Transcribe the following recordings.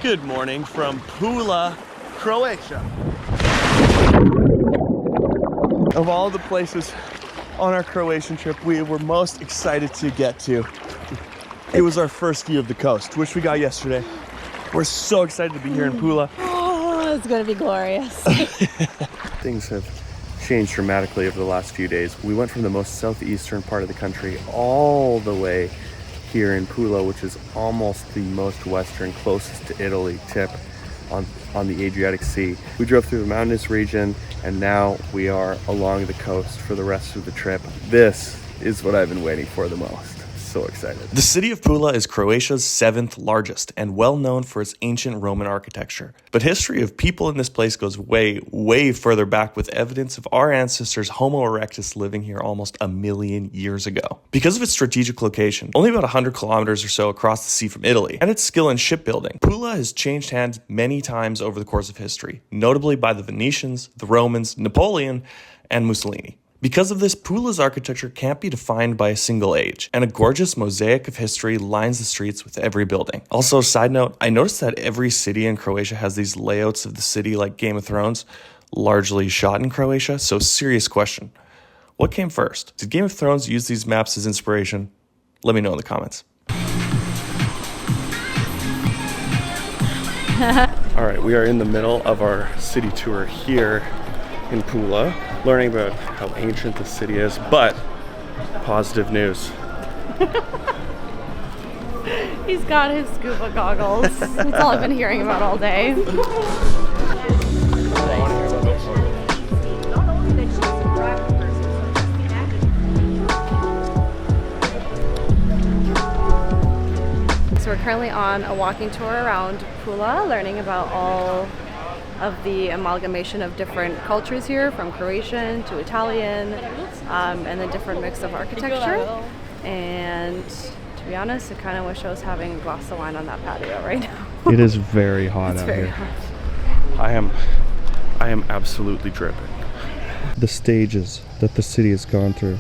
Good morning from Pula, Croatia. Of all the places on our Croatian trip we were most excited to get to, it was our first view of the coast, which we got yesterday. We're so excited to be here in Pula. Oh, it's gonna be glorious. Things have changed dramatically over the last few days. We went from the most southeastern part of the country all the way here in Pula, which is almost the most western, closest to Italy tip on the Adriatic Sea. We drove through the mountainous region and now we are along the coast for the rest of the trip. This is what I've been waiting for the most. So excited. The city of Pula is Croatia's 7th largest and well known for its ancient Roman architecture. But history of people in this place goes way, way further back, with evidence of our ancestors Homo erectus living here almost 1,000,000 years ago. Because of its strategic location, only about 100 kilometers or so across the sea from Italy, and its skill in shipbuilding, Pula has changed hands many times over the course of history, notably by the Venetians, the Romans, Napoleon, and Mussolini. Because of this, Pula's architecture can't be defined by a single age, and a gorgeous mosaic of history lines the streets with every building. Also, side note, I noticed that every city in Croatia has these layouts of the city like Game of Thrones, largely shot in Croatia. So serious question, what came first? Did Game of Thrones use these maps as inspiration? Let me know in the comments. All right, we are in the middle of our city tour here in Pula, learning about how ancient the city is, but positive news. He's got his scuba goggles. That's all I've been hearing about all day. So we're currently on a walking tour around Pula, learning about all of the amalgamation of different cultures here, from Croatian to Italian, and the different mix of architecture. And to be honest, I kind of wish I was having a glass of wine on that patio right now. It is very hot out here. I am absolutely dripping. The stages that the city has gone through.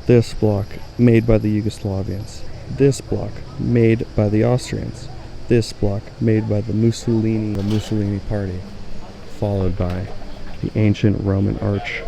This block made by the Yugoslavians. This block made by the Austrians. This block made by the Mussolini party, followed by the ancient Roman arch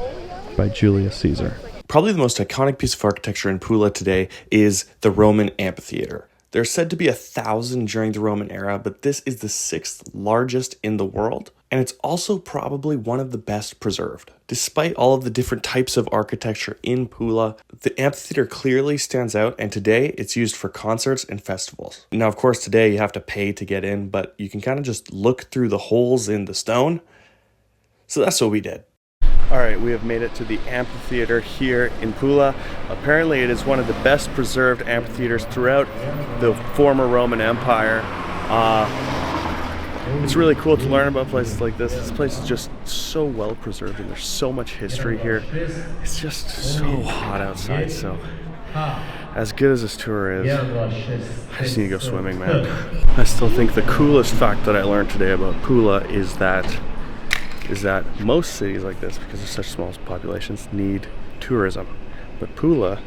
by Julius Caesar. Probably the most iconic piece of architecture in Pula today is the Roman amphitheater. They're said to be 1,000 during the Roman era, but this is the 6th largest in the world, and it's also probably one of the best preserved. Despite all of the different types of architecture in Pula, the amphitheater clearly stands out, and today it's used for concerts and festivals. Now, of course, today you have to pay to get in, but you can kind of just look through the holes in the stone. So that's what we did. All right, we have made it to the amphitheater here in Pula. Apparently it is one of the best preserved amphitheaters throughout the former Roman Empire. It's really cool to learn about places like this. This place is just so well preserved and there's so much history here. It's just so hot outside, so as good as this tour is, I just need to go swimming, man. I still think the coolest fact that I learned today about Pula is that most cities like this, because they're such small populations, need tourism. But Pula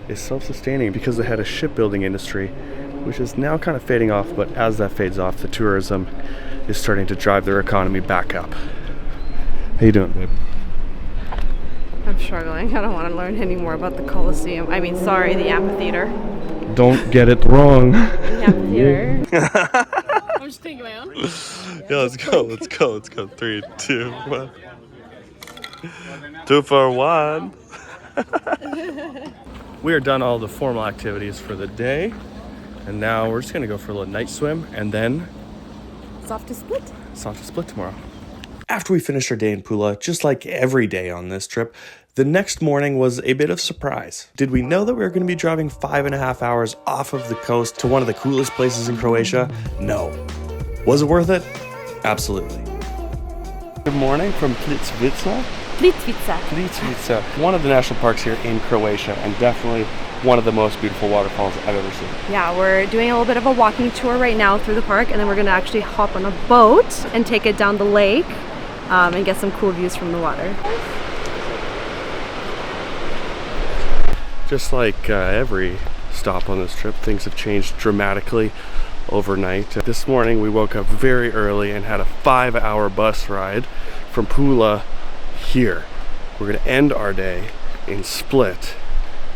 is self-sustaining because they had a shipbuilding industry, which is now kind of fading off, but as that fades off, the tourism is starting to drive their economy back up. How you doing, babe? I'm struggling. I don't want to learn any more about the Colosseum. the amphitheater. Don't get it wrong. The amphitheater. I'm just taking my own. Yeah, let's go. 3, 2, 1. 2 for 1. We are done all the formal activities for the day, and now we're just gonna go for a little night swim, and then It's off to Split. it's off to Split tomorrow. After we finished our day in Pula, just like every day on this trip, the next morning was a bit of surprise. Did we know that we were going to be driving 5.5 hours off of the coast to one of the coolest places in Croatia? No. Was it worth it? Absolutely. Good morning from Plitvice. Plitvice, one of the national parks here in Croatia, and definitely one of the most beautiful waterfalls I've ever seen. Yeah, we're doing a little bit of a walking tour right now through the park, and then we're going to actually hop on a boat and take it down the lake and get some cool views from the water. Just like every stop on this trip, things have changed dramatically. overnight. This morning we woke up very early and had a 5-hour bus ride from Pula here. We're gonna end our day in Split,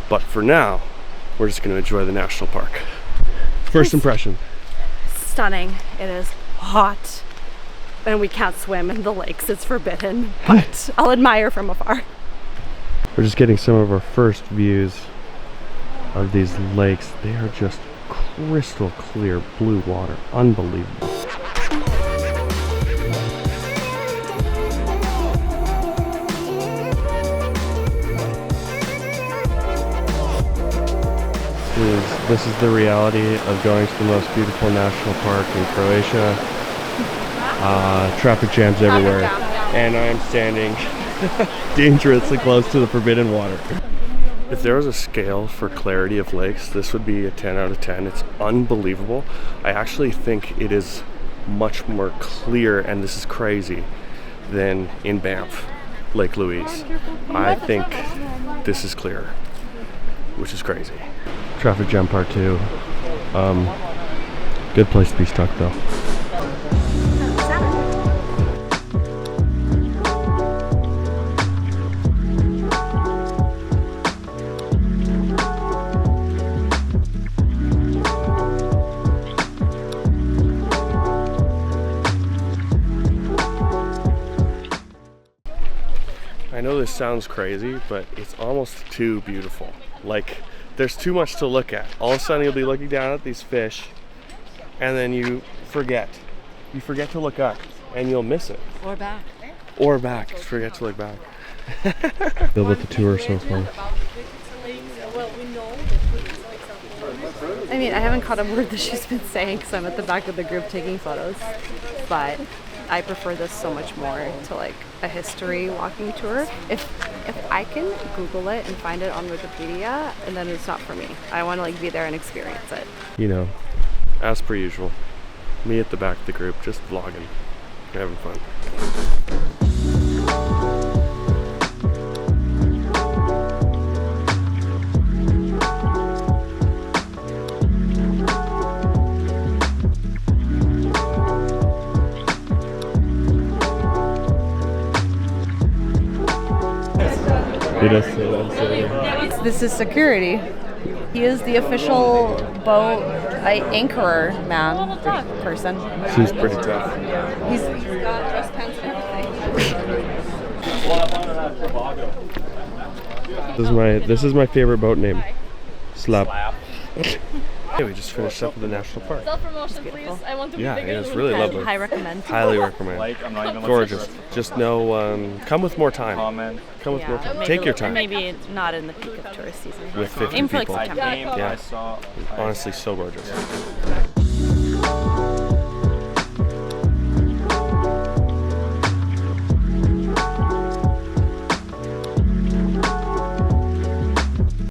but for now, we're just gonna enjoy the national park. First impression. Stunning. It is hot. And we can't swim in the lakes, it's forbidden, but I'll admire from afar. We're just getting some of our first views of these lakes. They are just crystal clear blue water. Unbelievable. This is the reality of going to the most beautiful national park in Croatia. Traffic jams everywhere, and I'm standing dangerously close to the forbidden water. If there was a scale for clarity of lakes, this would be a 10 out of 10. It's unbelievable. I actually think it is much more clear, and this is crazy, than in Banff, Lake Louise. I think this is clearer, which is crazy. Traffic jam part 2. Good place to be stuck though. I know this sounds crazy, but it's almost too beautiful. Like, there's too much to look at. All of a sudden you'll be looking down at these fish, and then you forget. You forget to look up, and you'll miss it. Or back. Or back. Just forget to look back. Feel with the tour so far. I mean, I haven't caught a word that she's been saying because I'm at the back of the group taking photos, but I prefer this so much more to like a history walking tour. If I can Google it and find it on Wikipedia, and then it's not for me. I want to like be there and experience it. You know, as per usual, me at the back of the group, just vlogging, having fun. This is security. He is the official boat anchorer man person. She's pretty tough. He's got dress pants and everything. This is my favorite boat name. Slap. Hey, we just finished up at the national park. Self-promotion, please. I want to be bigger. It's really lovely. High recommend. Highly recommend. Gorgeous. Just know, come with more time. Come with more time. Take your time. Maybe not in the peak of tourist season. With 50 Aim for like people. September. Yeah. Honestly, so gorgeous.